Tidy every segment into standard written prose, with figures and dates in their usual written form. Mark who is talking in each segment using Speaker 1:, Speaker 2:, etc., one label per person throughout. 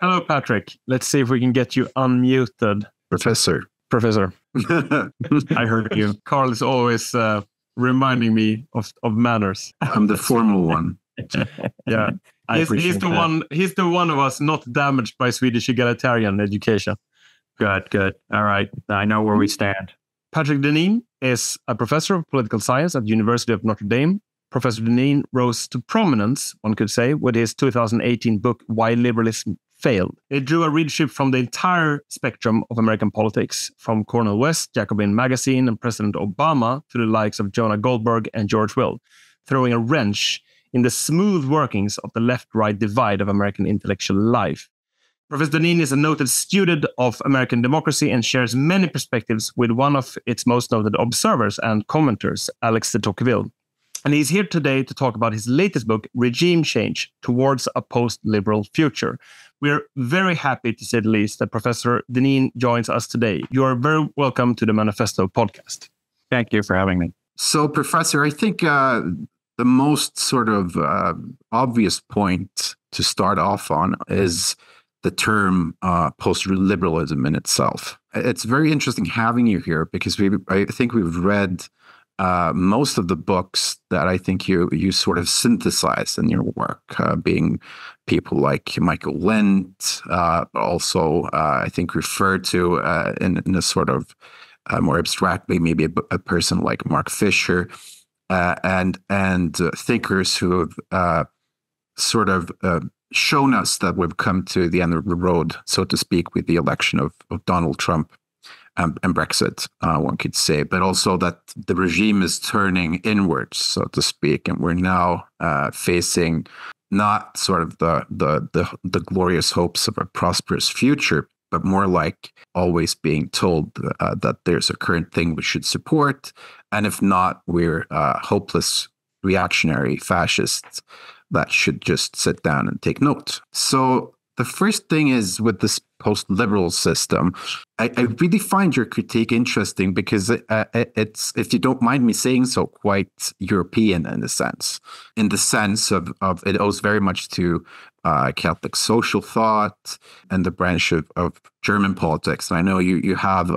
Speaker 1: Hello, Patrick. Let's see if we can get you unmuted.
Speaker 2: Professor.
Speaker 1: I heard you. Carl is always reminding me of manners.
Speaker 2: I'm the formal one.
Speaker 1: Yeah. He's the one of us not damaged by Swedish egalitarian education.
Speaker 3: Good. All right. I know where we stand.
Speaker 1: Patrick Deneen is a professor of political science at the University of Notre Dame. Professor Deneen rose to prominence, one could say, with his 2018 book, Why Liberalism Failed. It drew a readership from the entire spectrum of American politics, from Cornel West, Jacobin magazine, and President Obama to the likes of Jonah, Goldberg, and George Will, throwing a wrench in the smooth workings of the left-right divide of American intellectual life. Professor Deneen is a noted student of American democracy and shares many perspectives with one of its most noted observers and commenters, Alexis de Tocqueville. And he's here today to talk about his latest book, Regime Change, Towards a Post-Liberal Future. We're very happy, to say the least, that Professor Deneen joins us today. You are very welcome to the Manifesto podcast.
Speaker 3: Thank you for having me.
Speaker 2: So, Professor, I think the most sort of obvious point to start off on is the term post-liberalism in itself. It's very interesting having you here because I think we've read most of the books that I think you sort of synthesize in your work, being people like Michael Lind, also I think referred to in a sort of more abstractly, maybe a person like Mark Fisher, and thinkers who have sort of shown us that we've come to the end of the road, so to speak, with the election of Donald Trump and Brexit, one could say, but also that the regime is turning inwards, so to speak, and we're now facing not sort of the glorious hopes of a prosperous future, but more like always being told that there's a current thing we should support, and if not, we're hopeless reactionary fascists that should just sit down and take note. So the first thing is with this post-liberal system, I really find your critique interesting because it's, if you don't mind me saying so, quite European in the sense of it owes very much to Catholic social thought and the branch of German politics. And I know you have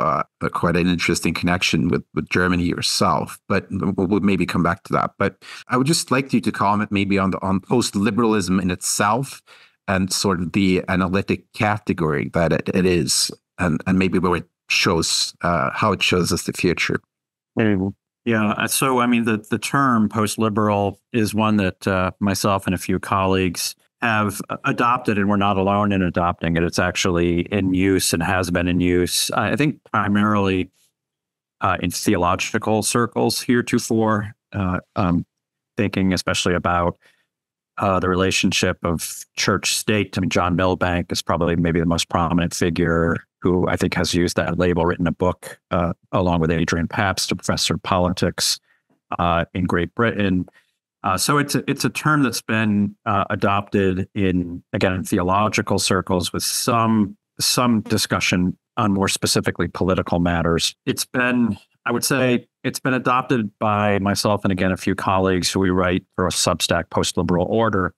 Speaker 2: quite an interesting connection with Germany yourself, but we'll maybe come back to that. But I would just like you to comment maybe on post-liberalism in itself and sort of the analytic category that it is, and maybe where it shows, how it shows us the future.
Speaker 3: Yeah, so I mean, the term post-liberal is one that myself and a few colleagues have adopted, and we're not alone in adopting it. It's actually in use and has been in use, I think, primarily in theological circles heretofore, thinking especially about the relationship of church-state. I mean, John Milbank is probably maybe the most prominent figure who I think has used that label, written a book along with Adrian Pabst, a professor of politics in Great Britain. So it's a term that's been adopted in theological circles with some discussion on more specifically political matters. I would say it's been adopted by myself and again a few colleagues who we write for a Substack, Postliberal Order,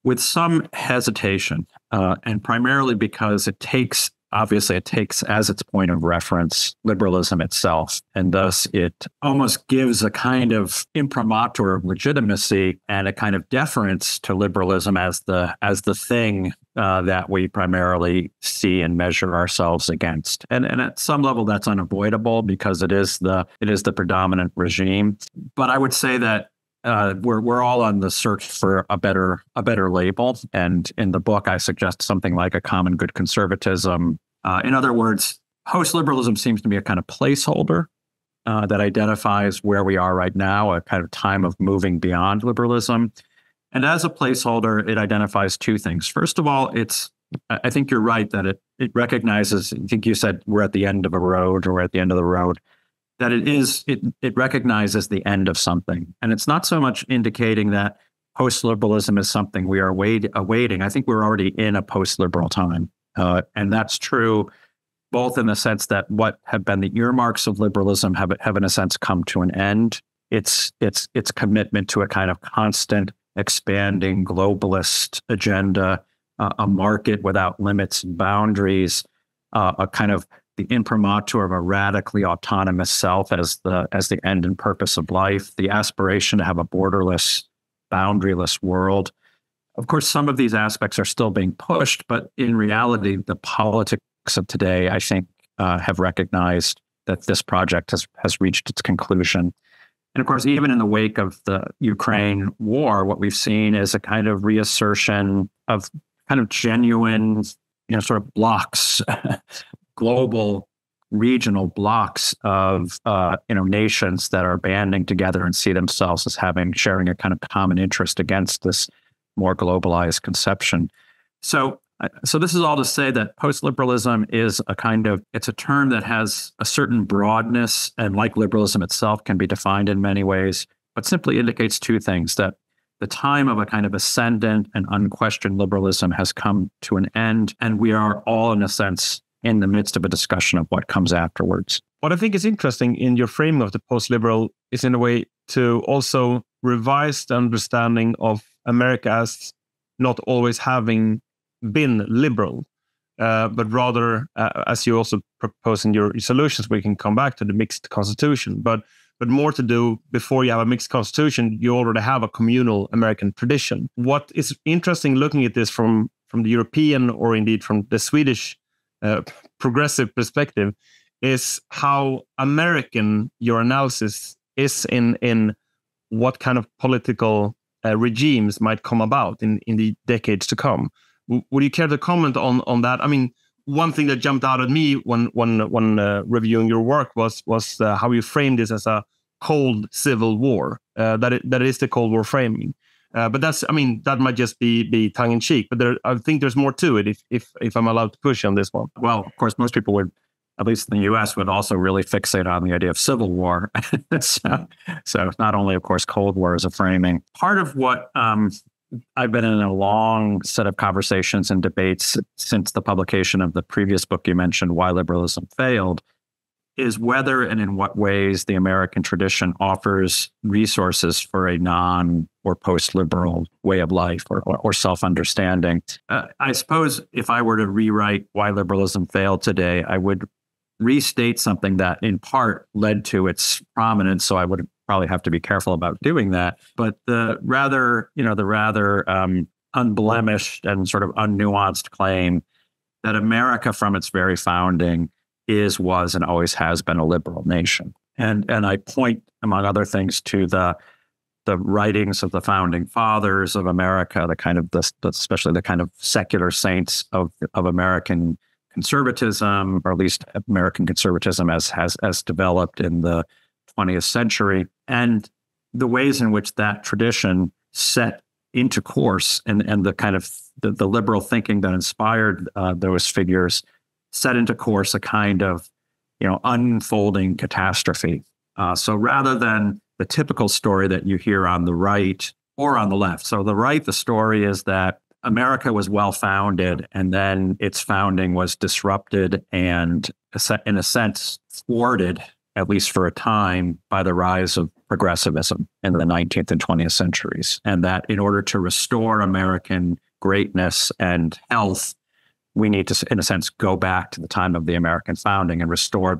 Speaker 3: with some hesitation, and primarily because it takes as its point of reference liberalism itself, and thus it almost gives a kind of imprimatur of legitimacy and a kind of deference to liberalism as the thing that we primarily see and measure ourselves against. And at some level that's unavoidable because it is the predominant regime. But I would say that we're all on the search for a better label. And in the book, I suggest something like a common good conservatism. In other words, post-liberalism seems to be a kind of placeholder that identifies where we are right now, a kind of time of moving beyond liberalism. And as a placeholder, it identifies two things. First of all, I think you're right that it recognizes, I think you said we're at the end of a road, or we're at the end of the road, that it recognizes the end of something. And it's not so much indicating that post-liberalism is something we are awaiting. I think we're already in a post-liberal time. And that's true both in the sense that what have been the earmarks of liberalism have in a sense come to an end. Its commitment to a kind of constant expanding globalist agenda a market without limits and boundaries, a kind of the imprimatur of a radically autonomous self as the end and purpose of life, the aspiration to have a borderless, boundaryless world. Of course, some of these aspects are still being pushed, but in reality, the politics of today, I think, have recognized that this project has reached its conclusion. And of course, even in the wake of the Ukraine war, what we've seen is a kind of reassertion of kind of genuine, sort of blocks, global, regional blocks of, nations that are banding together and see themselves as sharing a kind of common interest against this more globalized conception. So this is all to say that post-liberalism is it's a term that has a certain broadness, and like liberalism itself can be defined in many ways, but simply indicates two things: that the time of a kind of ascendant and unquestioned liberalism has come to an end, and we are all, in a sense, in the midst of a discussion of what comes afterwards.
Speaker 1: What I think is interesting in your framing of the post-liberal is, in a way, to also revise the understanding of America as not always having been liberal, but rather, as you also propose in your solutions, we can come back to the mixed constitution, but more to do, before you have a mixed constitution, you already have a communal American tradition. What is interesting looking at this from the European, or indeed from the Swedish progressive perspective, is how American your analysis is in what kind of political regimes might come about in the decades to come. Would you care to comment on that? I mean, one thing that jumped out at me when reviewing your work was how you framed this as a cold civil war. That it is the Cold War framing. But that might just be tongue in cheek. But I think there's more to it. If I'm allowed to push on this one.
Speaker 3: Well, of course, most people would, at least in the U.S., would also really fixate on the idea of civil war. So not only, of course, Cold War as a framing. Part of what I've been in a long set of conversations and debates since the publication of the previous book you mentioned, Why Liberalism Failed, is whether and in what ways the American tradition offers resources for a non or post-liberal way of life or self-understanding. I suppose if I were to rewrite Why Liberalism Failed today, I would restate something that in part led to its prominence, so I would probably have to be careful about doing that. But the rather unblemished and sort of unnuanced claim that America from its very founding was, and always has been a liberal nation. And I point, among other things, to the writings of the founding fathers of America, especially the kind of secular saints of American conservatism, or at least American conservatism as developed in the 20th century, and the ways in which that tradition set into course and the kind of the liberal thinking that inspired those figures set into course a kind of unfolding catastrophe. So rather than the typical story that you hear on the right or on the left. So the right, the story is that America was well founded, and then its founding was disrupted and, in a sense, thwarted, at least for a time, by the rise of progressivism in the 19th and 20th centuries. And that in order to restore American greatness and health, we need to, in a sense, go back to the time of the American founding and restore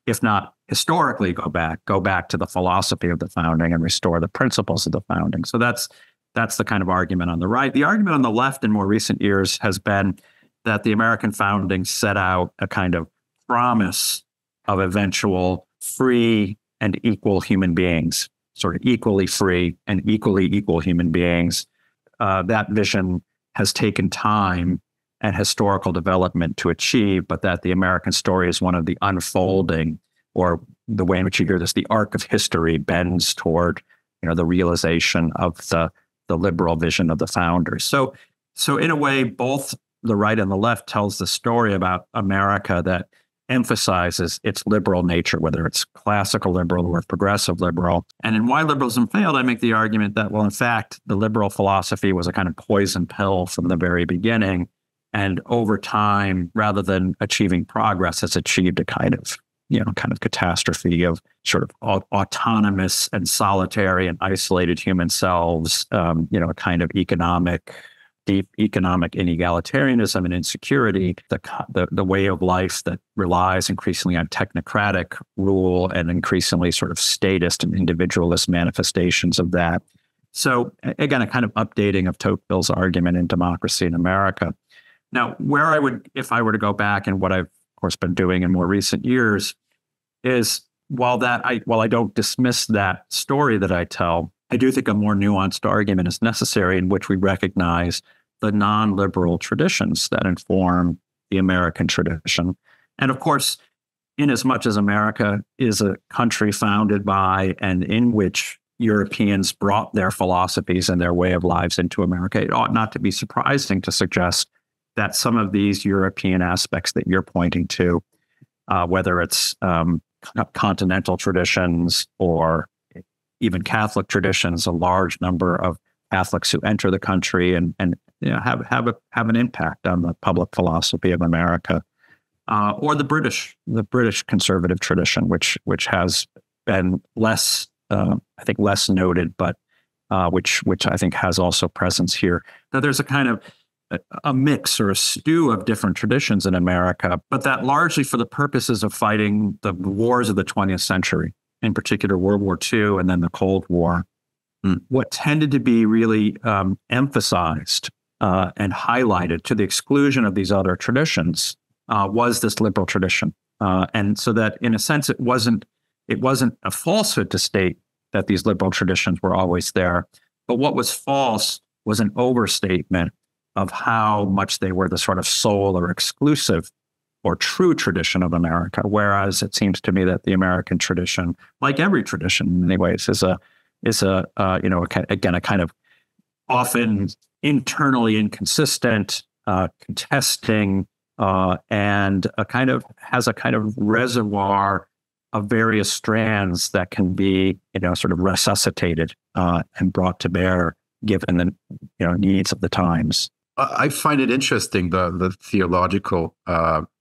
Speaker 3: if not historically go back to the philosophy of the founding and restore the principles of the founding. So that's the kind of argument on the right. The argument on the left in more recent years has been that the American founding set out a kind of promise of eventual free and equal human beings, sort of equally free and equally equal human beings. That vision has taken time and historical development to achieve, but that the American story is one of the unfolding, or the way in which you hear this, the arc of history bends toward, the realization of the liberal vision of the founders. So in a way, both the right and the left tells the story about America that emphasizes its liberal nature, whether it's classical liberal or progressive liberal. And in Why Liberalism Failed, I make the argument that, well, in fact, the liberal philosophy was a kind of poison pill from the very beginning. And over time, rather than achieving progress, has achieved a kind of catastrophe of sort of autonomous and solitary and isolated human selves, a kind of economic deep economic inegalitarianism and insecurity, the way of life that relies increasingly on technocratic rule and increasingly sort of statist and individualist manifestations of that. So again, a kind of updating of Tocqueville's argument in Democracy in America. Now, where I would, if I were to go back and what I've, of course, been doing in more recent years is while I don't dismiss that story that I tell, I do think a more nuanced argument is necessary in which we recognize the non-liberal traditions that inform the American tradition. And of course, in as much as America is a country founded by and in which Europeans brought their philosophies and their way of lives into America, it ought not to be surprising to suggest that some of these European aspects that you're pointing to, whether it's continental traditions or even Catholic traditions, a large number of Catholics who enter the country and have an impact on the public philosophy of America, or the British conservative tradition, which has been less, I think, less noted, but which I think has also presence here. Now, there's a kind of a mix or a stew of different traditions in America, but that largely for the purposes of fighting the wars of the 20th century. In particular, World War II and then the Cold War, what tended to be really emphasized and highlighted to the exclusion of these other traditions was this liberal tradition. And so that, in a sense, it wasn't a falsehood to state that these liberal traditions were always there. But what was false was an overstatement of how much they were the sort of sole or exclusive or true tradition of America, whereas it seems to me that the American tradition, like every tradition in many ways, is a kind of often internally inconsistent, contesting, and has a kind of reservoir of various strands that can be sort of resuscitated and brought to bear given the needs of the times.
Speaker 2: I find it interesting the theological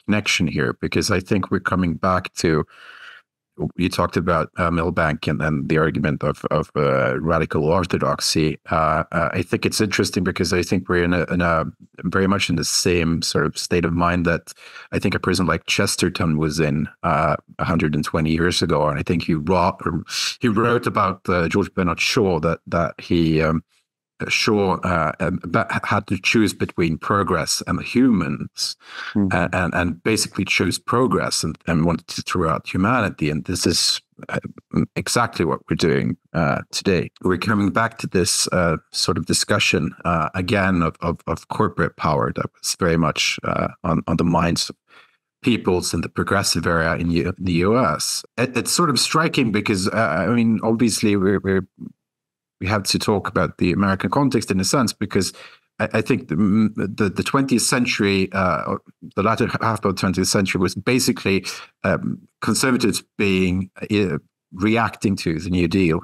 Speaker 2: connection here, because I think we're coming back to, you talked about Milbank and the argument of radical orthodoxy. I think it's interesting because I think we're in a very much in the same sort of state of mind that I think a person like Chesterton was in 120 years ago, and I think he wrote about George Bernard Shaw that he. Shaw had to choose between progress and humans, and basically chose progress and wanted to throw out humanity. And this is exactly what we're doing today. We're coming back to this sort of discussion again of corporate power that was very much on the minds of peoples in the progressive era in the US. It's sort of striking because, obviously we have to talk about the American context in a sense, because I think the 20th century, the latter half of the 20th century, was basically conservatives reacting to the New Deal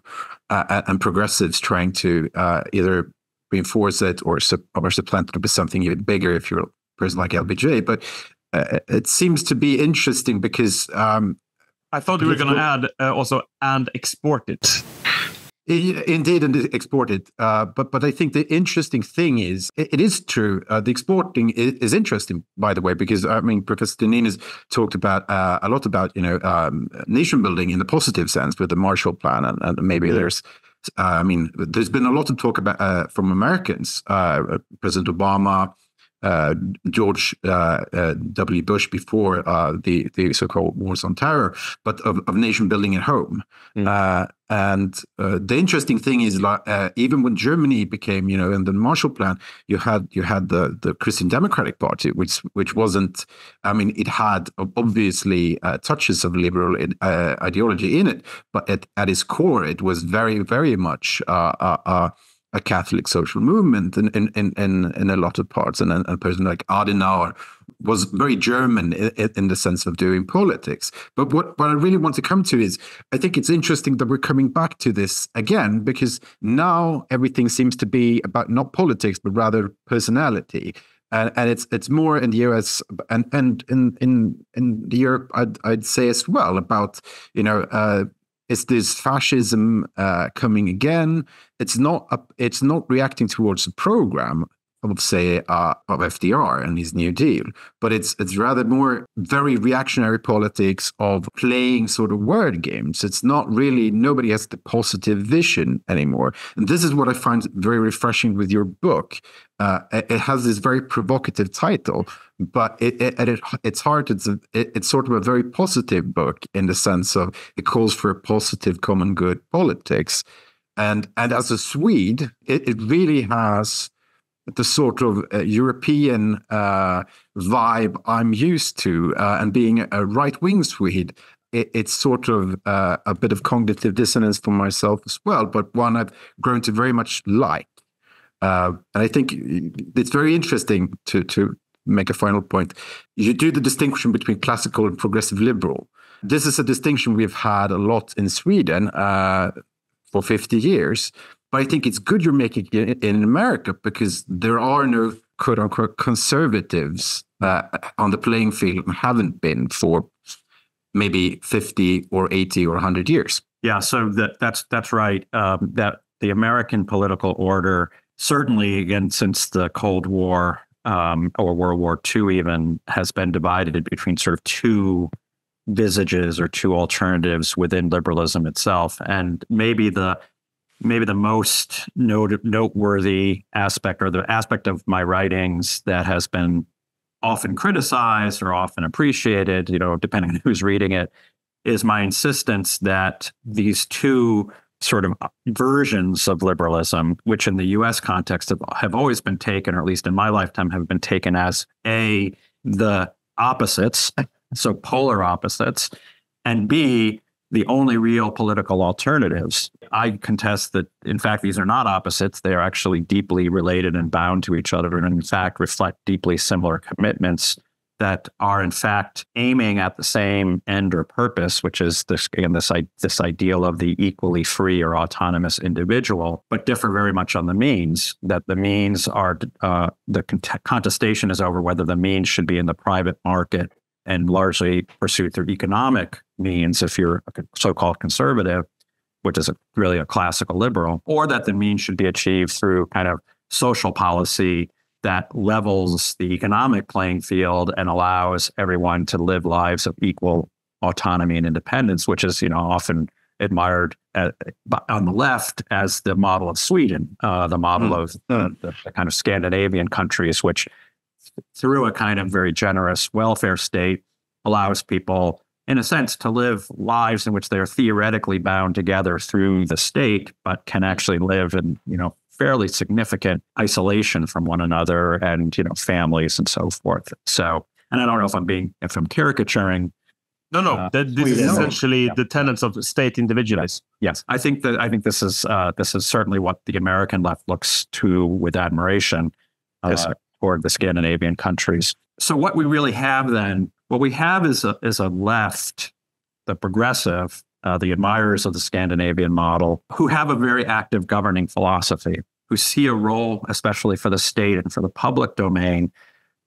Speaker 2: and progressives trying to either reinforce it or supplant it with something even bigger if you're a person like LBJ. But it seems to be interesting because...
Speaker 1: I thought you were going to add also, and export it.
Speaker 2: Indeed, and exported. But I think the interesting thing is, it is true. The exporting is interesting, by the way, because Professor Deneen has talked about a lot about nation building in the positive sense with the Marshall Plan, and maybe there's been a lot of talk about from Americans, President Obama, George W. Bush before the so-called wars on terror, but of nation building at home. And the interesting thing is, even when Germany became, in the Marshall Plan, you had the Christian Democratic Party, which wasn't. It had obviously touches of liberal ideology in it, but at its core, it was very, very much a Catholic social movement in a lot of parts, and a person like Adenauer was very German in the sense of doing politics. But what I really want to come to is, I think it's interesting that we're coming back to this again, because now everything seems to be about not politics, but rather personality. And it's more in the US and in Europe, I'd say as well, about, is this fascism coming again? It's not reacting towards a program. I would say, of FDR and his New Deal, but it's rather more very reactionary politics of playing sort of word games. It's not really, nobody has the positive vision anymore. And this is what I find very refreshing with your book. It has this very provocative title, but it's hard. It's sort of a very positive book in the sense of it calls for a positive common good politics. And as a Swede, it really has the sort of European vibe I'm used to. And being a right-wing Swede, it's sort of a bit of cognitive dissonance for myself as well, but one I've grown to very much like. And I think it's very interesting to make a final point. You do the distinction between classical and progressive liberal. This is a distinction we've had a lot in Sweden for 50 years. But I think it's good you're making it in America because there are no quote unquote conservatives on the playing field and haven't been for maybe 50 or 80 or 100 years.
Speaker 3: Yeah, so that's right. That the American political order, certainly again since the Cold War or World War II even, has been divided between sort of two visages or two alternatives within liberalism itself. And maybe the most noteworthy aspect, or the aspect of my writings that has been often criticized or often appreciated, depending on who's reading it, is my insistence that these two sort of versions of liberalism, which in the U.S. context have always been taken, or at least in my lifetime have been taken as the opposites, so polar opposites, and B, the only real political alternatives. I contest that, in fact, these are not opposites. They are actually deeply related and bound to each other, and in fact reflect deeply similar commitments that are in fact aiming at the same end or purpose, which is this ideal of the equally free or autonomous individual, but differ very much on the means. That the means are the contestation is over whether the means should be in the private market and largely pursued through economic means, if you're a so-called conservative, which is really a classical liberal, or that the means should be achieved through kind of social policy that levels the economic playing field and allows everyone to live lives of equal autonomy and independence, which is, often admired on the left as the model of Sweden, the model of the kind of Scandinavian countries, which through a kind of very generous welfare state allows people, in a sense, to live lives in which they are theoretically bound together through the state, but can actually live in, fairly significant isolation from one another and, families and so forth. So, and I don't know if I'm caricaturing.
Speaker 1: No. This is essentially the tenets of state individualism.
Speaker 3: Yes. I think this is certainly what the American left looks to with admiration toward the Scandinavian countries. So what we really have then, what we have is a left, the progressive, the admirers of the Scandinavian model, who have a very active governing philosophy, who see a role, especially for the state and for the public domain,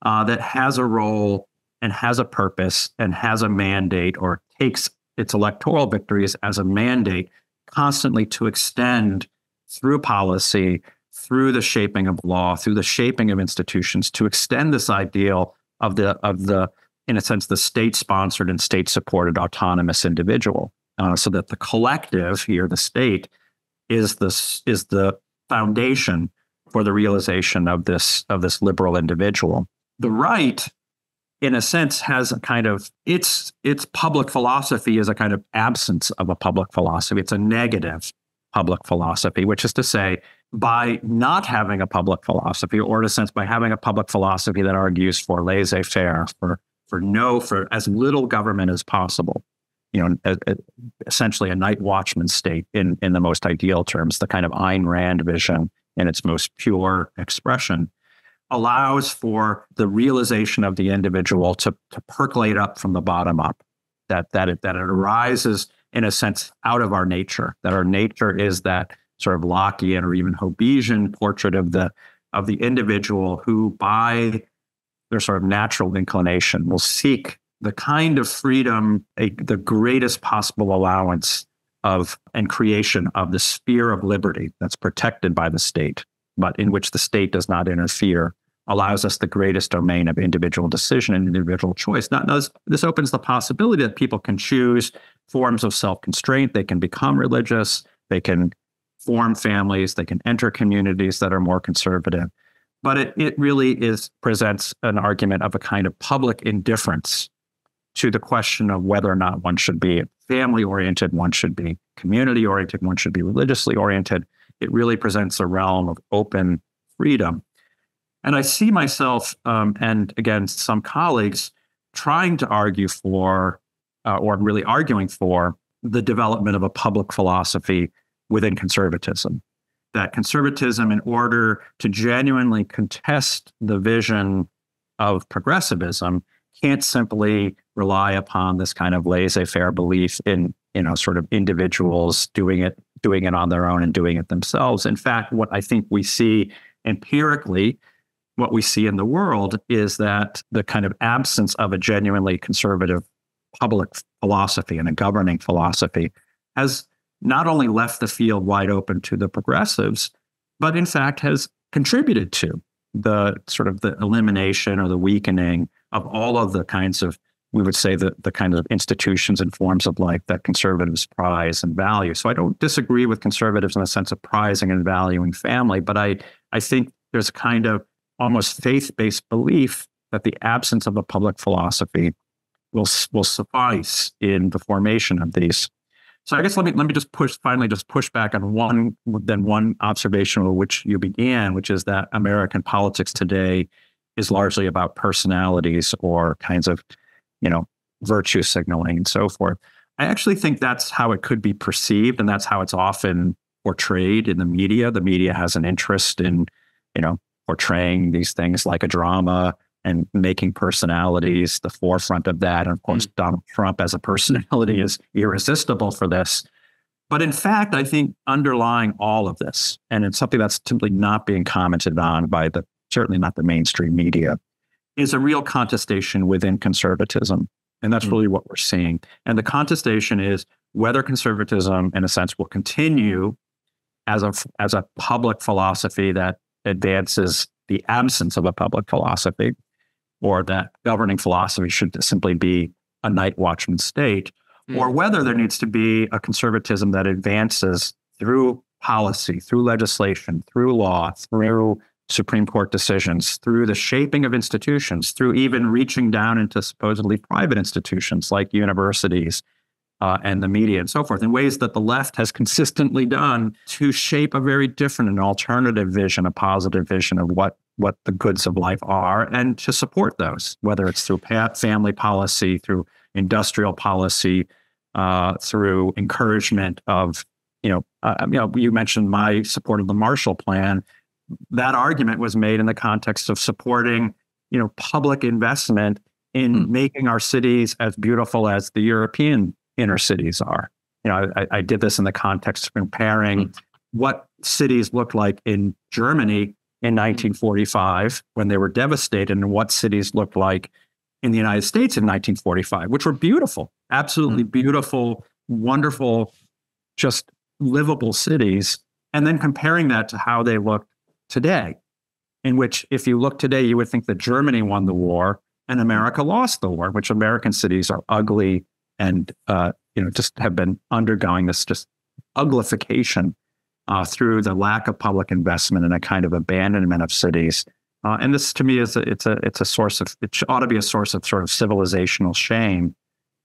Speaker 3: that has a role and has a purpose and has a mandate, or takes its electoral victories as a mandate constantly to extend through policy, through the shaping of law, through the shaping of institutions, to extend this ideal of the in a sense, the state-sponsored and state-supported autonomous individual. So that the collective here, the state, is the foundation for the realization of this liberal individual. The right, in a sense, has a kind of its public philosophy is a kind of absence of a public philosophy. It's a negative public philosophy, which is to say, by not having a public philosophy, or in a sense, by having a public philosophy that argues for laissez-faire, for as little government as possible. Essentially a night watchman state in the most ideal terms, the kind of Ayn Rand vision in its most pure expression, allows for the realization of the individual to percolate up from the bottom up, that it arises in a sense out of our nature, that our nature is that sort of Lockean or even Hobbesian portrait of the individual who, by their sort of natural inclination, will seek the kind of freedom, the greatest possible allowance of and creation of the sphere of liberty that's protected by the state. but in which the state does not interfere, allows us the greatest domain of individual decision and individual choice. Now, this opens the possibility that people can choose forms of self-constraint. They can become religious. They can form families. They can enter communities that are more conservative. But it really presents an argument of a kind of public indifference to the question of whether or not one should be family-oriented, one should be community-oriented, one should be religiously oriented. It really presents a realm of open freedom. And I see myself, and again, some colleagues, trying to argue for, or really arguing for, the development of a public philosophy within conservatism. That conservatism, in order to genuinely contest the vision of progressivism, can't simply rely upon this kind of laissez-faire belief in, sort of individuals doing it on their own and doing it themselves. In fact, what I think we see empirically, what we see in the world, is that the kind of absence of a genuinely conservative public philosophy and a governing philosophy has not only left the field wide open to the progressives, but in fact has contributed to the sort of the elimination or the weakening of all of the kinds of, we would say, the kind of institutions and forms of life that conservatives prize and value. So I don't disagree with conservatives in the sense of prizing and valuing family, but I think there's a kind of almost faith-based belief that the absence of a public philosophy will suffice in the formation of these. So I guess let me just push back on one observation with which you began, which is that American politics today is largely about personalities or kinds of, virtue signaling and so forth. I actually think that's how it could be perceived, and that's how it's often portrayed in the media. The media has an interest in, portraying these things like a drama and making personalities the forefront of that. And of course, Donald Trump as a personality is irresistible for this. But in fact, I think underlying all of this, and it's something that's simply not being commented on by certainly not the mainstream media, is a real contestation within conservatism. And that's really what we're seeing. And the contestation is whether conservatism, in a sense, will continue as a public philosophy that advances the absence of a public philosophy, or that governing philosophy should simply be a night watchman state, or whether there needs to be a conservatism that advances through policy, through legislation, through law, through Supreme Court decisions, through the shaping of institutions, through even reaching down into supposedly private institutions like universities and the media and so forth, in ways that the left has consistently done to shape a very different and alternative vision, a positive vision of what the goods of life are, and to support those, whether it's through family policy, through industrial policy, through encouragement of, you mentioned my support of the Marshall Plan. That argument was made in the context of supporting, public investment in making our cities as beautiful as the European inner cities are. I did this in the context of comparing what cities looked like in Germany in 1945 when they were devastated, and what cities looked like in the United States in 1945, which were beautiful, absolutely beautiful, wonderful, just livable cities. And then comparing that to how they look today, in which if you look today, you would think that Germany won the war and America lost the war, which American cities are ugly and just have been undergoing this just uglification through the lack of public investment and a kind of abandonment of cities. And this, to me, it ought to be a source of sort of civilizational shame,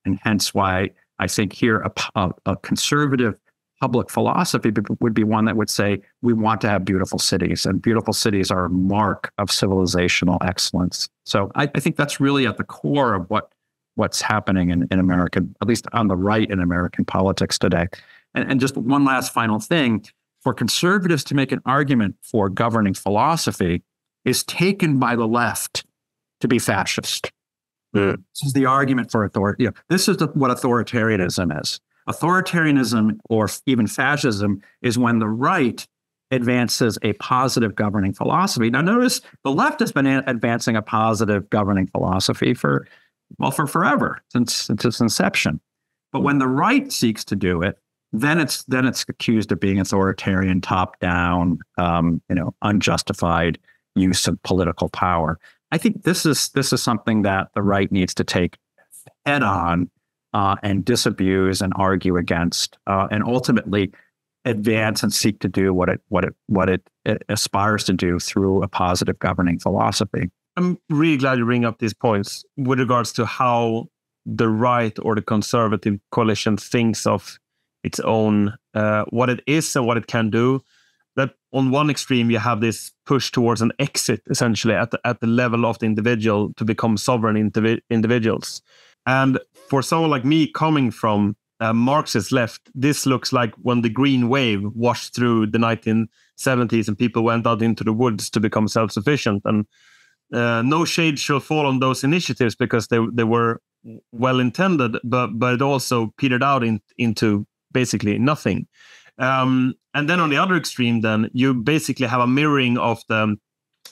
Speaker 3: and hence why I think here a conservative public philosophy would be one that would say we want to have beautiful cities, and beautiful cities are a mark of civilizational excellence. So I think that's really at the core of what's happening in American, at least on the right in American politics today. And just one last final thing, for conservatives to make an argument for governing philosophy is taken by the left to be fascist. This is the argument for authority. This is what authoritarianism is. Authoritarianism, or even fascism, is when the right advances a positive governing philosophy. Now, notice the left has been advancing a positive governing philosophy for forever, since its inception. But when the right seeks to do it, then it's accused of being authoritarian, top down, unjustified use of political power. I think this is something that the right needs to take head on and disabuse and argue against, and ultimately advance and seek to do what it aspires to do through a positive governing philosophy.
Speaker 1: I'm really glad you bring up these points with regards to how the right or the conservative coalition thinks of its own, what it is and what it can do. That on one extreme, you have this push towards an exit, essentially, at the level of the individual to become sovereign individuals. And for someone like me coming from Marxist left, this looks like when the green wave washed through the 1970s and people went out into the woods to become self-sufficient. And no shade shall fall on those initiatives because they were well-intended, but it also petered out into basically nothing. And then on the other extreme, then you basically have a mirroring of the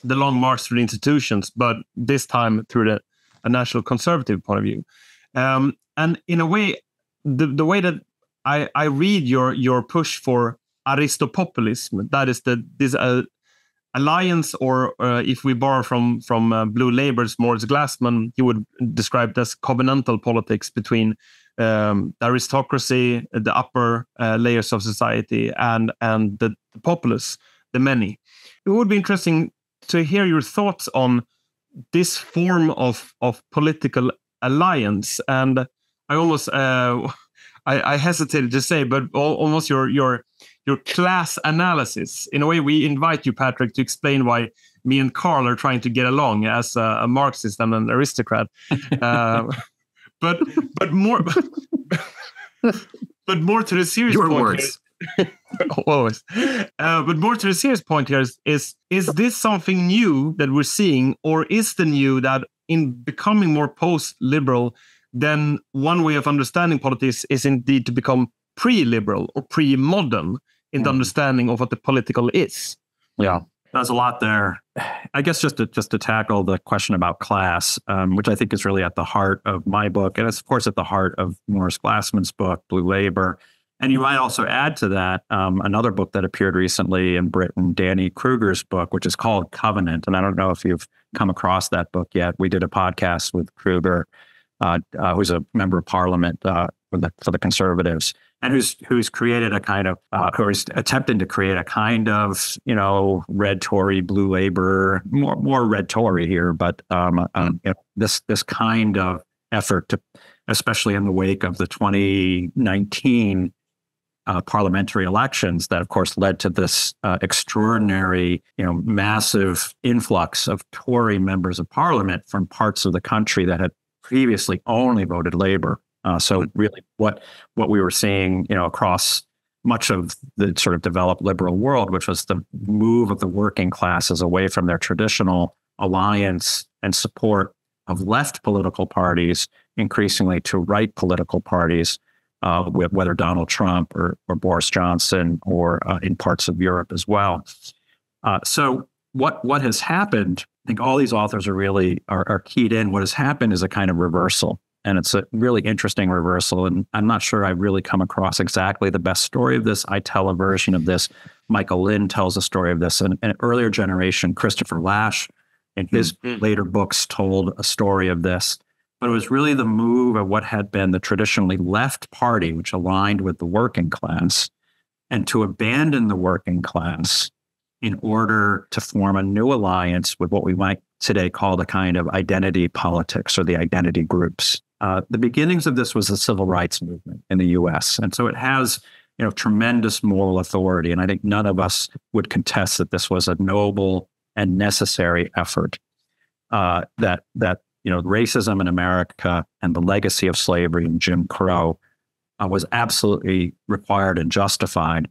Speaker 1: long march through the institutions, but this time through a national conservative point of view. And in a way, the way that I read your push for Aristopopulism, that is this alliance, or if we borrow from Blue Labour's Moritz Glassman, he would describe it as covenantal politics between the aristocracy, the upper layers of society, and the populace, the many. It would be interesting to hear your thoughts on this form of political alliance. And I almost I hesitated to say, but almost your class analysis. In a way, we invite you, Patrick, to explain why me and Carl are trying to get along as a Marxist and an aristocrat. But more but more to the serious
Speaker 2: your
Speaker 1: point
Speaker 2: words.
Speaker 1: Always. But more to the serious point here is this something new that we're seeing, or is the new that in becoming more post-liberal, then one way of understanding politics is indeed to become pre-liberal or pre-modern in the understanding of what the political is?
Speaker 3: Yeah. There's a lot there. I guess just to tackle the question about class, which I think is really at the heart of my book, and it's of course at the heart of Morris Glassman's book, Blue Labor. And you might also add to that another book that appeared recently in Britain, Danny Kruger's book, which is called Covenant. And I don't know if you've come across that book yet. We did a podcast with Kruger, who's a member of parliament for the Conservatives, and who's created a kind of, who's attempting to create a kind of, red Tory, blue Labor, more red Tory here, but this kind of effort to, especially in the wake of the 2019 parliamentary elections, that of course led to this extraordinary, massive influx of Tory members of parliament from parts of the country that had previously only voted Labor. So really what we were seeing, across much of the sort of developed liberal world, which was the move of the working classes away from their traditional alliance and support of left political parties, increasingly to right political parties, with whether Donald Trump or Boris Johnson or in parts of Europe as well. So what has happened, I think all these authors are keyed in. What has happened is a kind of reversal. And it's a really interesting reversal. And I'm not sure I've really come across exactly the best story of this. I tell a version of this. Michael Lind tells a story of this. And an earlier generation, Christopher Lasch, in his later books, told a story of this. But it was really the move of what had been the traditionally left party, which aligned with the working class, and to abandon the working class in order to form a new alliance with what we might today call the kind of identity politics or the identity groups. The beginnings of this was the civil rights movement in the U.S. And so it has, tremendous moral authority. And I think none of us would contest that this was a noble and necessary effort, that racism in America and the legacy of slavery and Jim Crow was absolutely required and justified.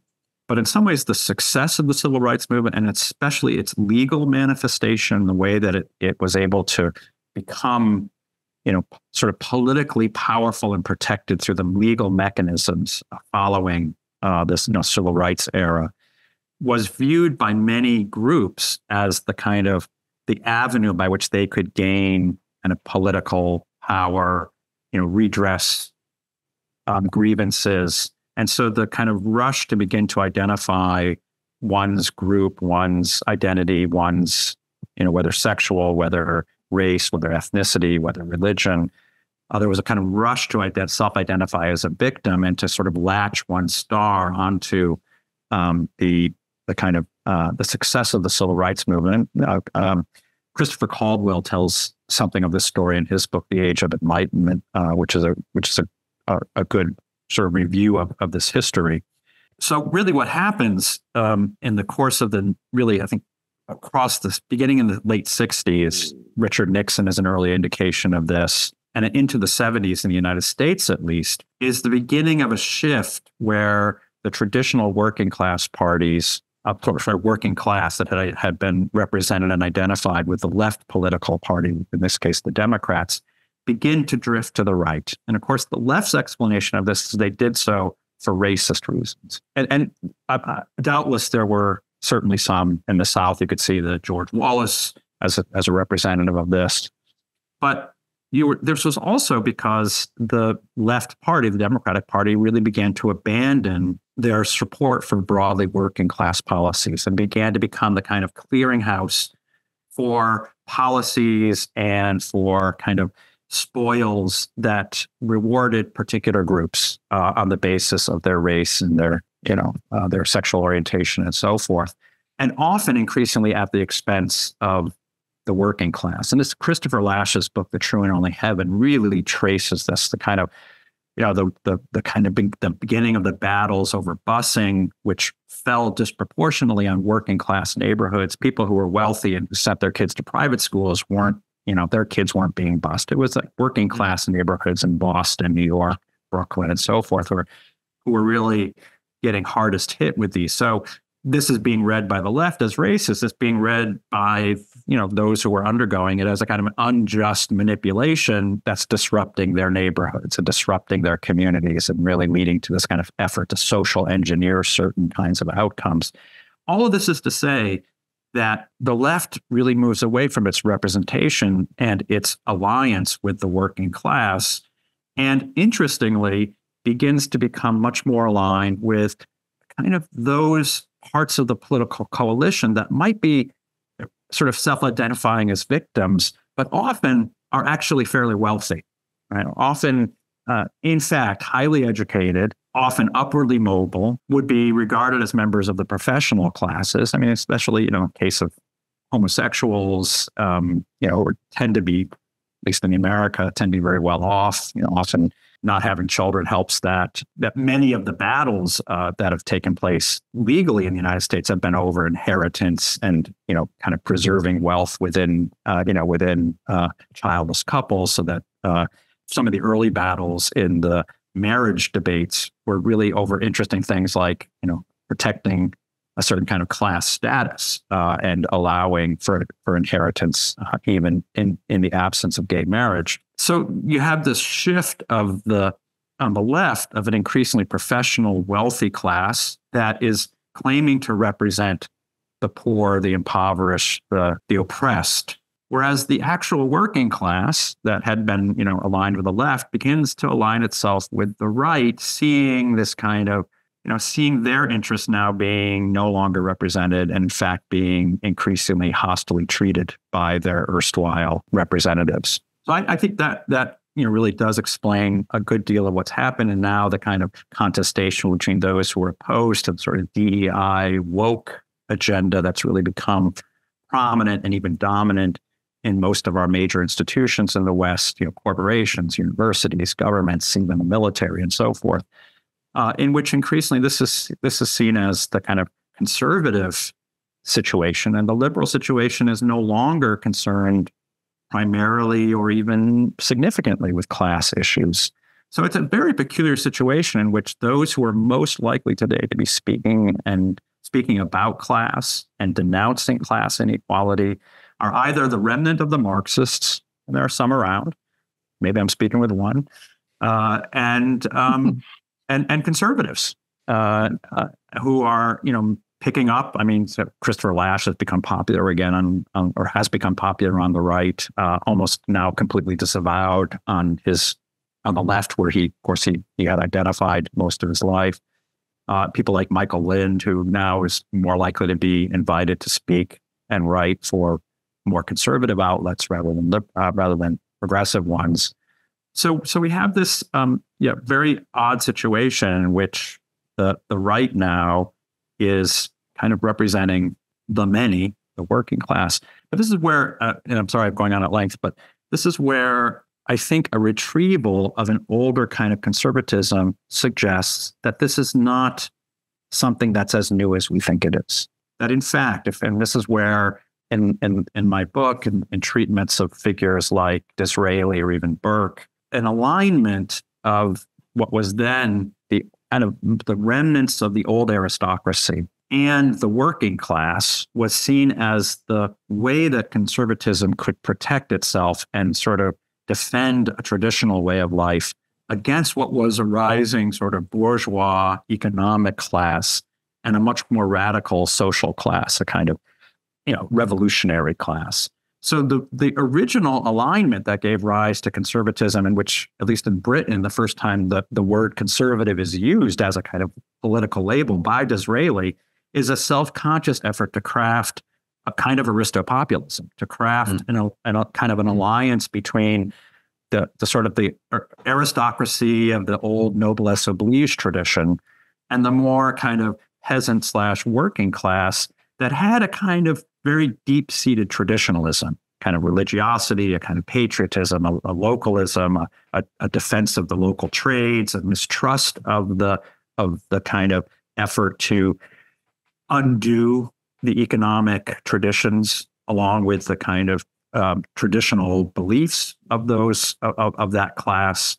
Speaker 3: But in some ways, the success of the civil rights movement, and especially its legal manifestation, the way that it was able to become, sort of politically powerful and protected through the legal mechanisms following this civil rights era, was viewed by many groups as the kind of the avenue by which they could gain kind of political power, redress grievances, And so the kind of rush to begin to identify one's group, one's identity, one's, whether sexual, whether race, whether ethnicity, whether religion, there was a kind of rush to self-identify as a victim and to sort of latch one's star onto the kind of the success of the civil rights movement. Christopher Caldwell tells something of this story in his book, The Age of Enlightenment, which is a good sort of review of this history. So really what happens in the course of I think across this, beginning in the late 60s, Richard Nixon is an early indication of this, and into the 70s in the United States at least, is the beginning of a shift where the traditional working class parties, working class that had been represented and identified with the left political party, in this case the Democrats, begin to drift to the right. And of course, the left's explanation of this is they did so for racist reasons. And doubtless there were certainly some in the South. You could see the George Wallace as a representative of this. But this was also because the left party, the Democratic Party, really began to abandon their support for broadly working class policies and began to become the kind of clearinghouse for policies and for kind of spoils that rewarded particular groups on the basis of their race and their sexual orientation and so forth, and often increasingly at the expense of the working class. And this Christopher Lash's book, The True and Only Heaven, really traces this, the kind of, the beginning of the battles over busing, which fell disproportionately on working class neighborhoods. People who were wealthy and who sent their kids to private schools their kids weren't being bused. It was like working class neighborhoods in Boston, New York, Brooklyn, and so forth, who were really getting hardest hit with these. So this is being read by the left as racist. It's being read by, those who are undergoing it as a kind of an unjust manipulation that's disrupting their neighborhoods and disrupting their communities and really leading to this kind of effort to social engineer certain kinds of outcomes. All of this is to say that the left really moves away from its representation and its alliance with the working class, and interestingly, begins to become much more aligned with kind of those parts of the political coalition that might be sort of self-identifying as victims, but often are actually fairly wealthy, right? Often, in fact, highly educated, often upwardly mobile, would be regarded as members of the professional classes. I mean, especially, in case of homosexuals, or tend to be, at least in America, tend to be very well off. Often not having children helps that many of the battles that have taken place legally in the United States have been over inheritance and, kind of preserving wealth within childless couples, so that some of the early battles in the marriage debates were really over interesting things like, protecting a certain kind of class status and allowing for inheritance even in the absence of gay marriage. So you have this shift on the left of an increasingly professional, wealthy class that is claiming to represent the poor, the impoverished, the oppressed, whereas the actual working class that had been, aligned with the left begins to align itself with the right, seeing this kind of, seeing their interests now being no longer represented and in fact being increasingly hostilely treated by their erstwhile representatives. So I think that really does explain a good deal of what's happened, and now the kind of contestation between those who are opposed to the sort of DEI woke agenda that's really become prominent and even dominant in most of our major institutions in the West, corporations, universities, governments, even the military, and so forth. In which increasingly this is seen as the kind of conservative situation, and the liberal situation is no longer concerned primarily or even significantly with class issues. So it's a very peculiar situation in which those who are most likely today to be speaking about class and denouncing class inequality are either the remnant of the Marxists, and there are some around, maybe I'm speaking with one, and conservatives who are, picking up. I mean, so Christopher Lash has become popular again or has become popular on the right, almost now completely disavowed on the left, where he had identified most of his life. people like Michael Lind, who now is more likely to be invited to speak and write for more conservative outlets rather than progressive ones. So we have this very odd situation in which the right now is kind of representing the many, the working class. But this is where, and I'm sorry I'm going on at length, but this is where I think a retrieval of an older kind of conservatism suggests that this is not something that's as new as we think it is. That in fact, and this is where in my book and in treatments of figures like Disraeli or even Burke, an alignment of what was then the kind of the remnants of the old aristocracy and the working class was seen as the way that conservatism could protect itself and sort of defend a traditional way of life against what was a rising sort of bourgeois economic class and a much more radical social class, a kind of, revolutionary class. So the original alignment that gave rise to conservatism, in which, at least in Britain, the first time the word conservative is used as a kind of political label by Disraeli, is a self-conscious effort to craft a kind of aristopopulism, to craft a kind of an alliance between the sort of the aristocracy of the old noblesse oblige tradition and the more kind of peasant/working class that had a kind of very deep-seated traditionalism, kind of religiosity, a kind of patriotism, a localism, a defense of the local trades, a mistrust of the kind of effort to undo the economic traditions along with the kind of traditional beliefs of those of that class.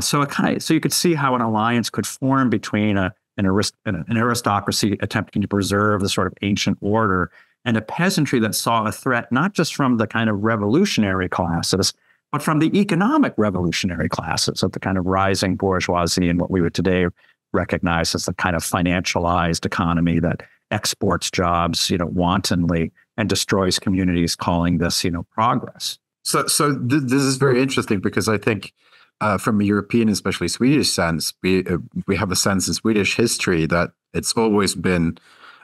Speaker 3: So you could see how an alliance could form between an aristocracy attempting to preserve the sort of ancient order and a peasantry that saw a threat not just from the kind of revolutionary classes, but from the economic revolutionary classes of the kind of rising bourgeoisie and what we would today recognize as the kind of financialized economy that exports jobs, wantonly and destroys communities, calling this, progress.
Speaker 2: So this is very interesting because I think from a European, especially Swedish sense, we have a sense in Swedish history that it's always been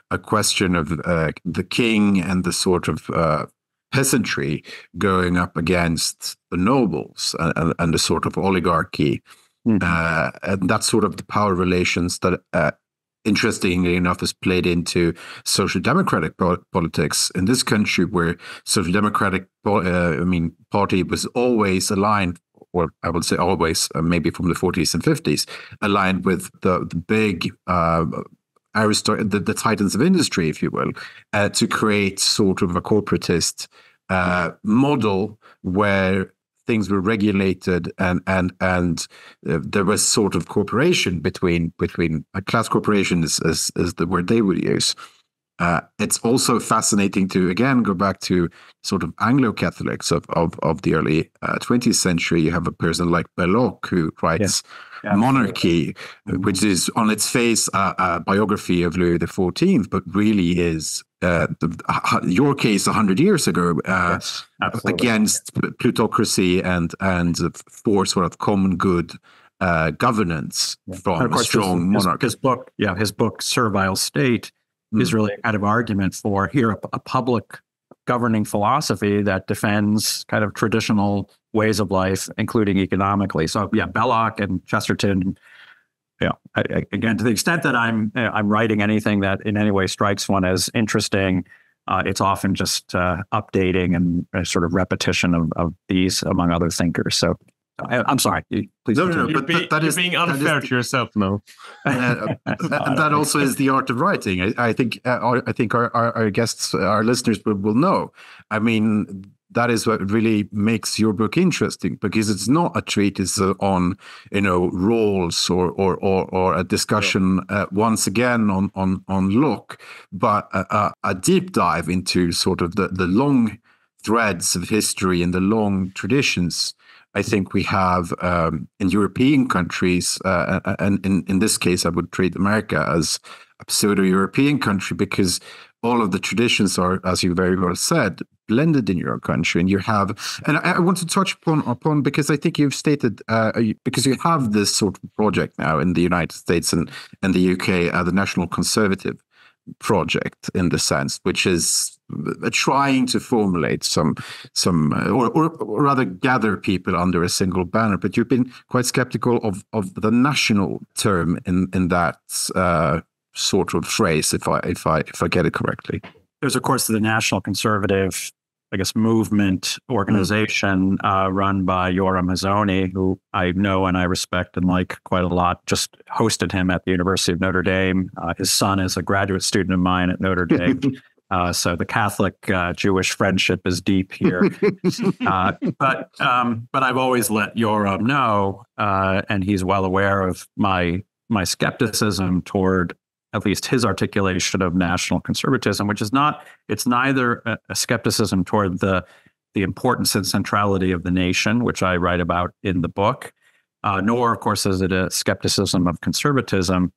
Speaker 2: a question of the king and the sort of peasantry going up against the nobles and the sort of oligarchy. Mm-hmm. And that's sort of the power relations that, interestingly enough, is played into social democratic politics in this country, where social democratic party was always aligned, or I would say always, maybe from the 40s and 50s, aligned with the big the titans of industry, if you will, to create sort of a corporatist model where things were regulated and there was sort of cooperation between a class corporation is the word they would use. It's also fascinating to again go back to sort of Anglo-Catholics of the early 20th century. You have a person like Belloc who writes Monarchy, which is on its face a biography of Louis XIV, but really is your case 100 years ago against plutocracy and for sort of common good governance from a strong monarch.
Speaker 3: His book Servile State is really a kind of argument for a public governing philosophy that defends kind of traditional ways of life, including economically. So Belloc and Chesterton. Again, to the extent that I'm writing anything that in any way strikes one as interesting, it's often just updating and a sort of repetition of these among other thinkers. So I'm sorry. Please.
Speaker 1: No, but you're being unfair to yourself, Mo.
Speaker 2: And that also is the art of writing. I think our guests, our listeners will know. I mean, that is what really makes your book interesting, because it's not a treatise on roles or a discussion once again on Locke, but a deep dive into sort of the long threads of history and the long traditions I think we have in European countries, and in this case, I would treat America as a pseudo-European country, because all of the traditions are, as you very well said, blended in your country, and you have, and I want to touch upon because I think you've stated because you have this sort of project now in the United States and the UK, the National Conservative Project, in the sense, which is trying to formulate some or rather gather people under a single banner. But you've been quite skeptical of the national term in that sort of phrase, if I get it correctly.
Speaker 3: There's, of course, the National Conservative, I guess, movement organization run by Yoram Hazony, who I know and I respect and like quite a lot. Just hosted him at the University of Notre Dame. His son is a graduate student of mine at Notre Dame. So the Catholic-Jewish friendship is deep here. But I've always let Yoram know, and he's well aware of my skepticism toward at least his articulation of national conservatism, which is not, it's neither a skepticism toward the importance and centrality of the nation, which I write about in the book, nor, of course, is it a skepticism of conservatism.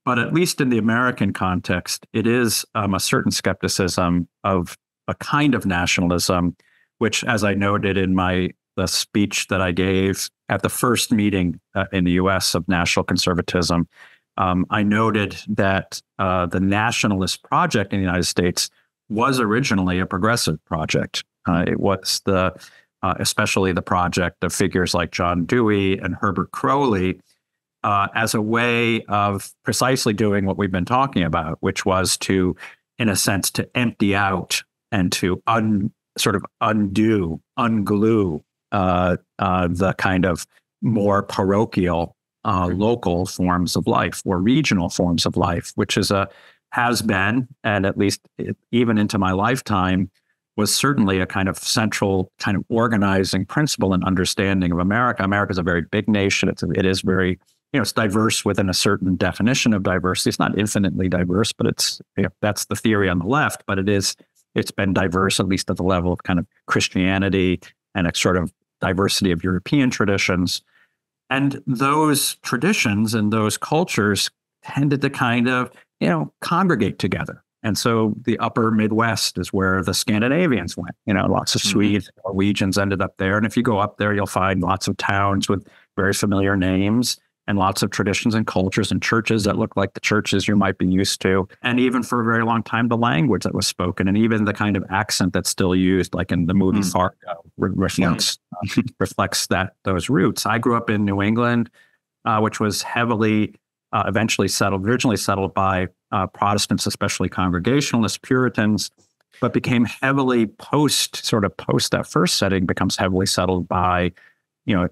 Speaker 3: But at least in the American context, it is a certain skepticism of a kind of nationalism, which, as I noted in the speech that I gave at the first meeting in the U.S. of national conservatism, I noted that the nationalist project in the United States was originally a progressive project. It was especially the project of figures like John Dewey and Herbert Croly, as a way of precisely doing what we've been talking about, which was to, in a sense, to empty out and to unglue the kind of more parochial local forms of life or regional forms of life, which has been, and at least even into my lifetime, was certainly a kind of central kind of organizing principle and understanding of America. America is a very big nation. It is very, it's diverse within a certain definition of diversity. It's not infinitely diverse, but that's the theory on the left. But it's been diverse, at least at the level of kind of Christianity and a sort of diversity of European traditions. And those traditions and those cultures tended to kind of, congregate together. And so the upper Midwest is where the Scandinavians went. Lots of Swedes, Norwegians ended up there. And if you go up there, you'll find lots of towns with very familiar names and lots of traditions and cultures and churches that look like the churches you might be used to. And even for a very long time, the language that was spoken and even the kind of accent that's still used, like in the movie Fargo, reflects those roots. I grew up in New England, which was heavily originally settled by Protestants, especially Congregationalists, Puritans, but became heavily post that first setting, becomes heavily settled by,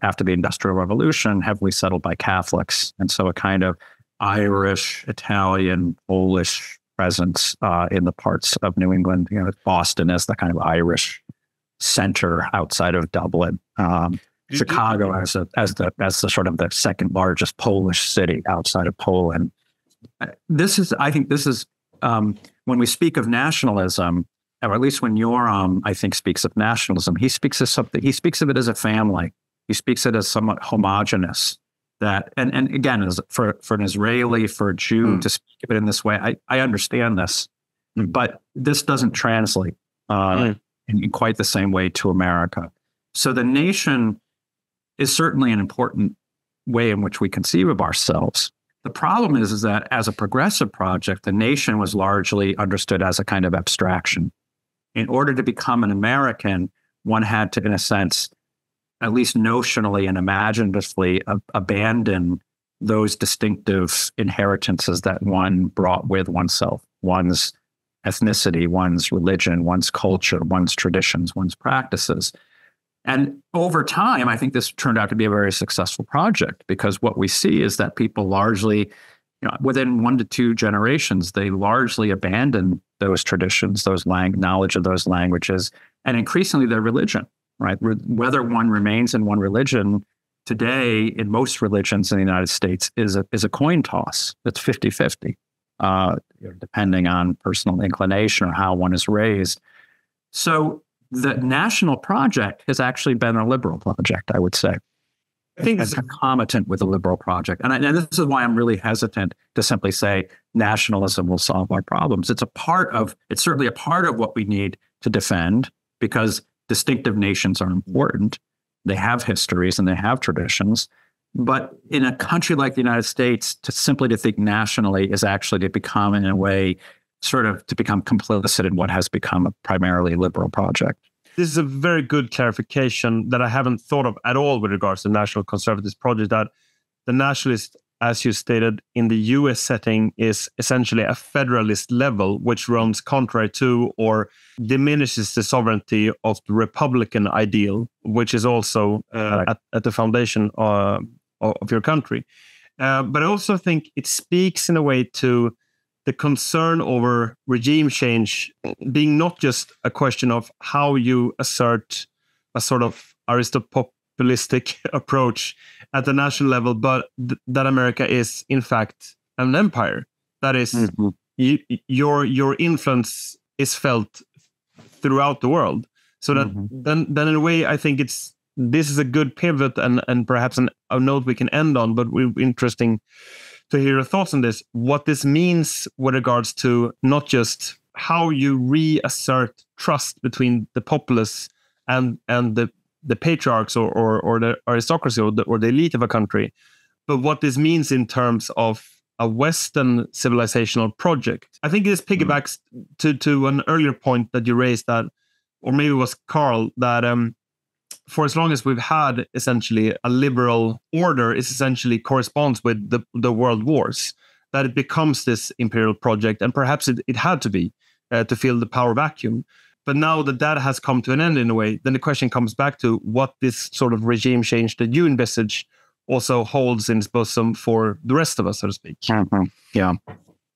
Speaker 3: after the Industrial Revolution, heavily settled by Catholics. And so a kind of Irish, Italian, Polish presence in the parts of New England, Boston as the kind of Irish center outside of Dublin. Chicago as the sort of the second largest Polish city outside of Poland. I think this is when we speak of nationalism, or at least when Yoram, I think, speaks of nationalism, he speaks of it as a family. He speaks of it as somewhat homogenous. That and again, as for an Israeli, for a Jew to speak of it in this way, I understand this, but this doesn't translate in quite the same way to America. So the nation is certainly an important way in which we conceive of ourselves. The problem is that as a progressive project, the nation was largely understood as a kind of abstraction. In order to become an American, one had to, in a sense, at least notionally and imaginatively, abandon those distinctive inheritances that one brought with oneself, one's ethnicity, one's religion, one's culture, one's traditions, one's practices. And over time, I think this turned out to be a very successful project because what we see is that people largely, within 1 to 2 generations, they largely abandon those traditions, knowledge of those languages, and increasingly their religion, right? Whether one remains in one religion today, in most religions in the United States, is a coin toss. It's 50-50, depending on personal inclination or how one is raised. So the national project has actually been a liberal project, I would say. I think it's concomitant with a liberal project. And this is why I'm really hesitant to simply say nationalism will solve our problems. It's certainly a part of what we need to defend because distinctive nations are important. They have histories and they have traditions. But in a country like the United States, to think nationally is actually to become, in a way, sort of to become complicit in what has become a primarily liberal project.
Speaker 1: This is a very good clarification that I haven't thought of at all with regards to the National Conservatist Project, that the nationalist, as you stated, in the US setting is essentially a federalist level, which runs contrary to or diminishes the sovereignty of the Republican ideal, which is also at the foundation of your country. But I also think it speaks in a way to the concern over regime change being not just a question of how you assert a sort of Aristopopulistic approach at the national level, but that America is in fact an empire. That is, your influence is felt throughout the world. So that then in a way, I think this is a good pivot and perhaps a note we can end on, but we're interesting to hear your thoughts on this, what this means with regards to not just how you reassert trust between the populace and the patriarchs or the aristocracy or the elite of a country, but what this means in terms of a Western civilizational project. I think this piggybacks to an earlier point that you raised, that, or maybe it was Carl, that for as long as we've had essentially a liberal order, it essentially corresponds with the world wars, that it becomes this imperial project, and perhaps it had to be to fill the power vacuum. But now that has come to an end in a way, then the question comes back to what this sort of regime change that you envisage also holds in its bosom for the rest of us, so to speak.
Speaker 3: Yeah,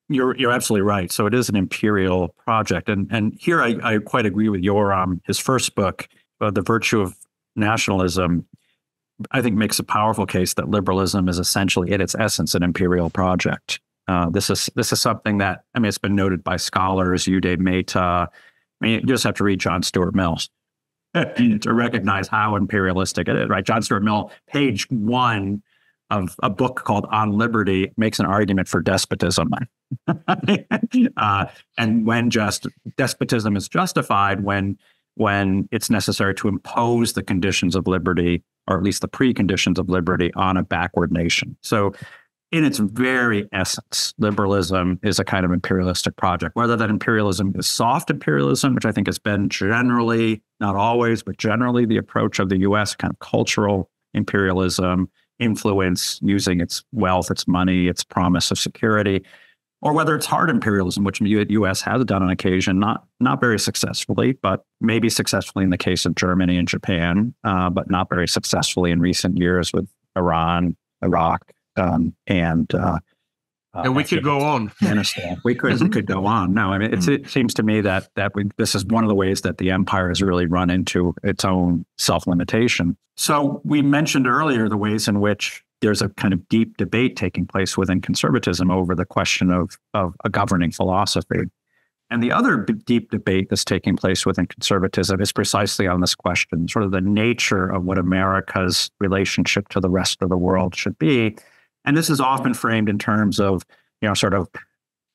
Speaker 3: you're absolutely right. So it is an imperial project, and here I quite agree with his first book, The Virtue of Nationalism. I think makes a powerful case that liberalism is essentially, in its essence, an imperial project. This is something that, I mean, it's been noted by scholars, Uday Mehta. I mean, you just have to read John Stuart Mill to recognize how imperialistic it is, right? John Stuart Mill, page 1 of a book called On Liberty, makes an argument for despotism. And when despotism is justified when it's necessary to impose the conditions of liberty, or at least the preconditions of liberty, on a backward nation. So in its very essence, liberalism is a kind of imperialistic project. Whether that imperialism is soft imperialism, which I think has been generally, not always, but generally the approach of the U.S., kind of cultural imperialism, influence, using its wealth, its money, its promise of security, or whether it's hard imperialism, which the U.S. has done on occasion, not very successfully, but maybe successfully in the case of Germany and Japan, but not very successfully in recent years with Iran, Iraq, and
Speaker 1: we could go on.
Speaker 3: Afghanistan. We could go on. No, I mean, it seems to me that this is one of the ways that the empire has really run into its own self-limitation. So we mentioned earlier the ways in which there's a kind of deep debate taking place within conservatism over the question of a governing philosophy. And the other deep debate that's taking place within conservatism is precisely on this question, sort of the nature of what America's relationship to the rest of the world should be. And this is often framed in terms of, sort of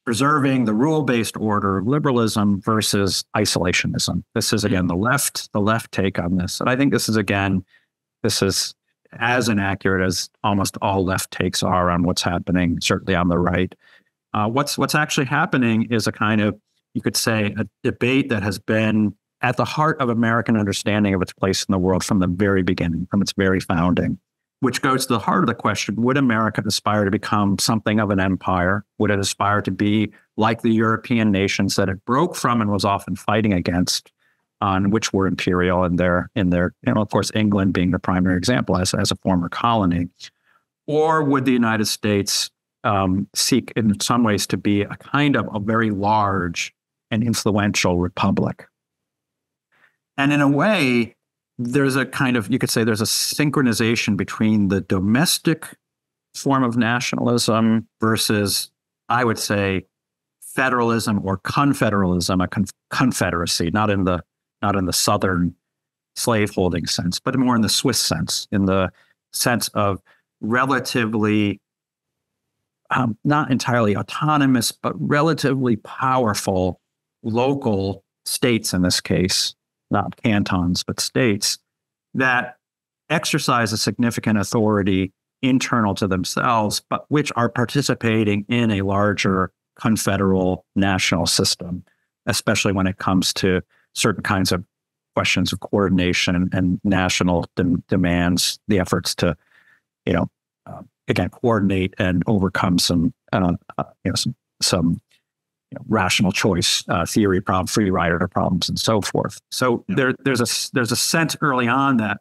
Speaker 3: preserving the rule-based order of liberalism versus isolationism. This is, again, the left take on this. And I think this is as inaccurate as almost all left takes are on what's happening, certainly on the right. What's actually happening is a kind of, you could say, a debate that has been at the heart of American understanding of its place in the world from the very beginning, from its very founding, which goes to the heart of the question: would America aspire to become something of an empire? Would it aspire to be like the European nations that it broke from and was often fighting against, which were imperial in their, of course, England being the primary example as a former colony? Or would the United States seek in some ways to be a kind of a very large and influential republic? And in a way, there's a kind of, you could say there's a synchronization between the domestic form of nationalism versus, I would say, federalism or confederalism, a confederacy, not in the Southern slaveholding sense, but more in the Swiss sense, in the sense of relatively, not entirely autonomous, but relatively powerful local states in this case, not cantons, but states, that exercise a significant authority internal to themselves, but which are participating in a larger confederal national system, especially when it comes to certain kinds of questions of coordination and national demands, the efforts to, again, coordinate and overcome some rational choice theory problem, free rider problems, and so forth. So there's a sense early on that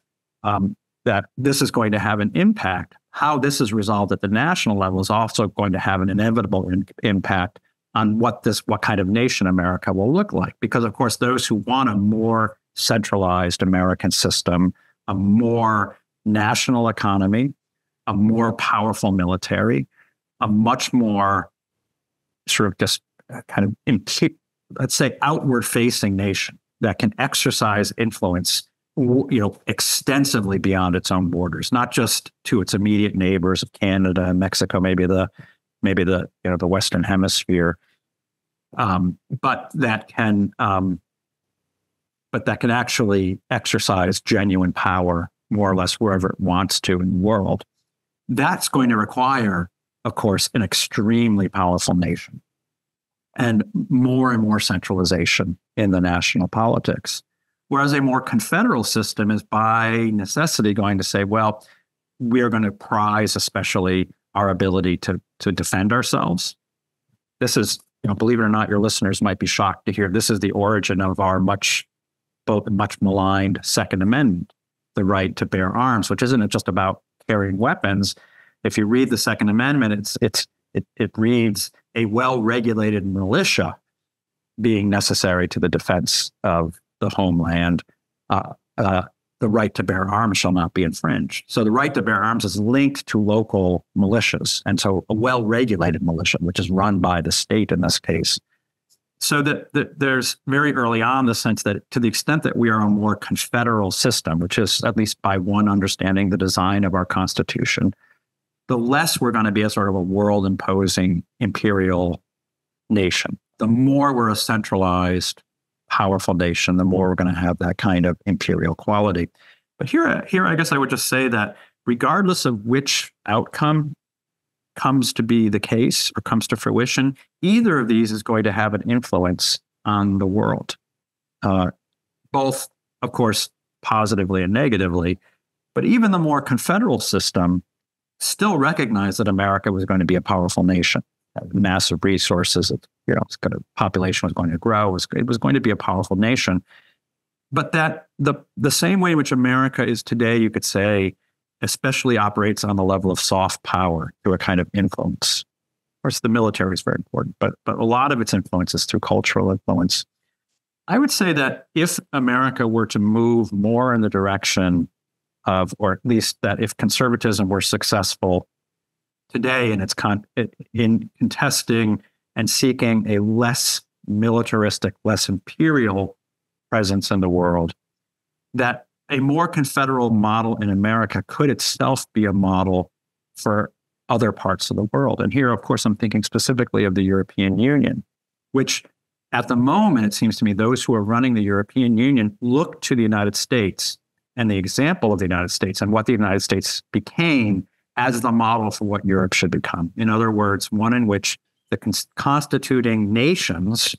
Speaker 3: that this is going to have an impact. How this is resolved at the national level is also going to have an inevitable impact on what kind of nation America will look like. Because, of course, those who want a more centralized American system, a more national economy, a more powerful military, a much more sort of just kind of, let's say, outward-facing nation that can exercise influence, extensively beyond its own borders, not just to its immediate neighbors of Canada and Mexico, maybe the Western Hemisphere, but that can actually exercise genuine power more or less wherever it wants to in the world. That's going to require, of course, an extremely powerful nation and more centralization in the national politics. Whereas a more confederal system is by necessity going to say, well, we are going to prize especially our ability to defend ourselves. This is, believe it or not, your listeners might be shocked to hear this is the origin of our much maligned Second Amendment, the right to bear arms, which isn't just about carrying weapons. If you read the Second Amendment, it reads a well-regulated militia being necessary to the defense of the homeland. The right to bear arms shall not be infringed. So the right to bear arms is linked to local militias, and so a well-regulated militia, which is run by the state in this case. So that there's very early on the sense that to the extent that we are a more confederal system, which is at least by one understanding the design of our Constitution, the less we're going to be a sort of a world-imposing imperial nation. The more we're a centralized, powerful nation, the more we're going to have that kind of imperial quality. But here, I guess I would just say that regardless of which outcome comes to be the case or comes to fruition, either of these is going to have an influence on the world, both, of course, positively and negatively. But even the more confederal system still recognized that America was going to be a powerful nation, massive resources. Population was going to grow. It was going to be a powerful nation. But that the same way in which America is today, you could say, especially operates on the level of soft power through a kind of influence. Of course, the military is very important, but a lot of its influence is through cultural influence. I would say that if America were to move more in the direction of, or at least that if conservatism were successful today in in contesting and seeking a less militaristic, less imperial presence in the world, that a more confederal model in America could itself be a model for other parts of the world. And here, of course, I'm thinking specifically of the European Union, which at the moment, it seems to me, those who are running the European Union look to the United States and the example of the United States and what the United States became as the model for what Europe should become. In other words, one in which the constituting nations,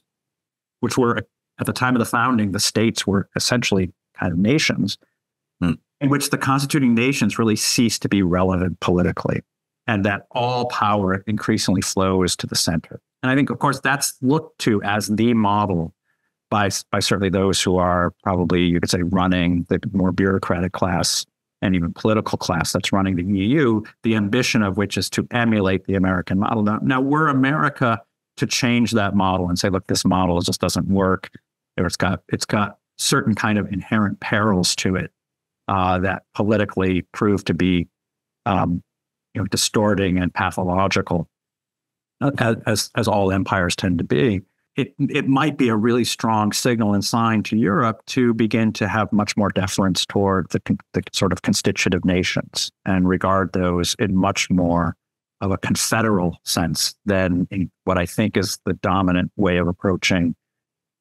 Speaker 3: which were at the time of the founding, the states were essentially kind of nations, in which the constituting nations really cease to be relevant politically, and that all power increasingly flows to the center. And I think, of course, that's looked to as the model by certainly those who are probably, you could say, running the more bureaucratic class and even political class that's running the EU, the ambition of which is to emulate the American model. Now were America to change that model and say, look, this model just doesn't work, or it's got certain kind of inherent perils to it that politically prove to be distorting and pathological, as all empires tend to be. It might be a really strong signal and sign to Europe to begin to have much more deference toward the sort of constitutive nations and regard those in much more of a confederal sense than in what I think is the dominant way of approaching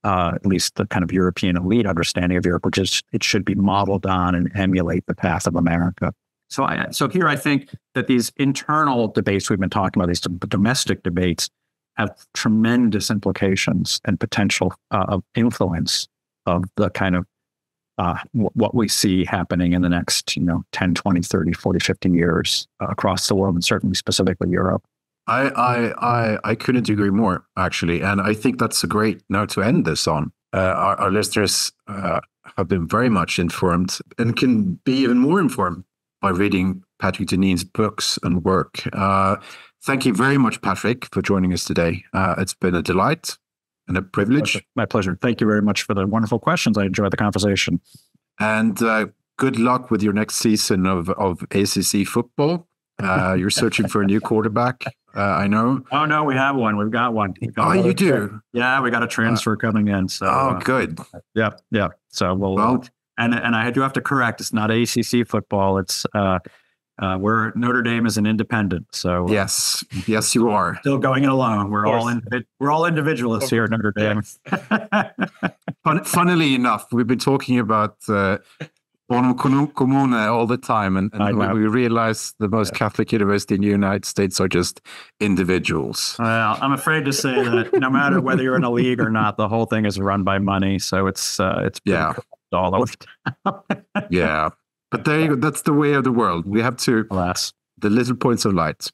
Speaker 3: at least the kind of European elite understanding of Europe, which is it should be modeled on and emulate the path of America. So here I think that these internal debates we've been talking about, these domestic debates, have tremendous implications and potential of influence of the kind of what we see happening in the next 10, 20, 30, 40, 50 years across the world, and certainly specifically Europe.
Speaker 2: I couldn't agree more, actually. And I think that's a great note to end this on. Our listeners have been very much informed and can be even more informed by reading Patrick Deneen's books and work. Thank you very much, Patrick, for joining us today. It's been a delight and a privilege.
Speaker 3: My pleasure. Thank you very much for the wonderful questions. I enjoyed the conversation.
Speaker 2: And good luck with your next season of ACC football. You're searching for a new quarterback, I know.
Speaker 3: Oh, no, we have one. We've got one.
Speaker 2: You do?
Speaker 3: Yeah, we got a transfer coming in. So,
Speaker 2: good.
Speaker 3: Yeah. So we'll and I do have to correct. It's not ACC football. It's we're Notre Dame is an independent. So
Speaker 2: yes, you are
Speaker 3: still going it alone. We're all individualists here at Notre Dame.
Speaker 2: Funnily enough, we've been talking about Commune all the time, and we realize the most Catholic university in the United States are just individuals.
Speaker 3: Well, I'm afraid to say that no matter whether you're in a league or not, the whole thing is run by money. So it's all over town.
Speaker 2: Yeah, but there you go. That's the way of the world. We have to,
Speaker 3: alas,
Speaker 2: the little points of light.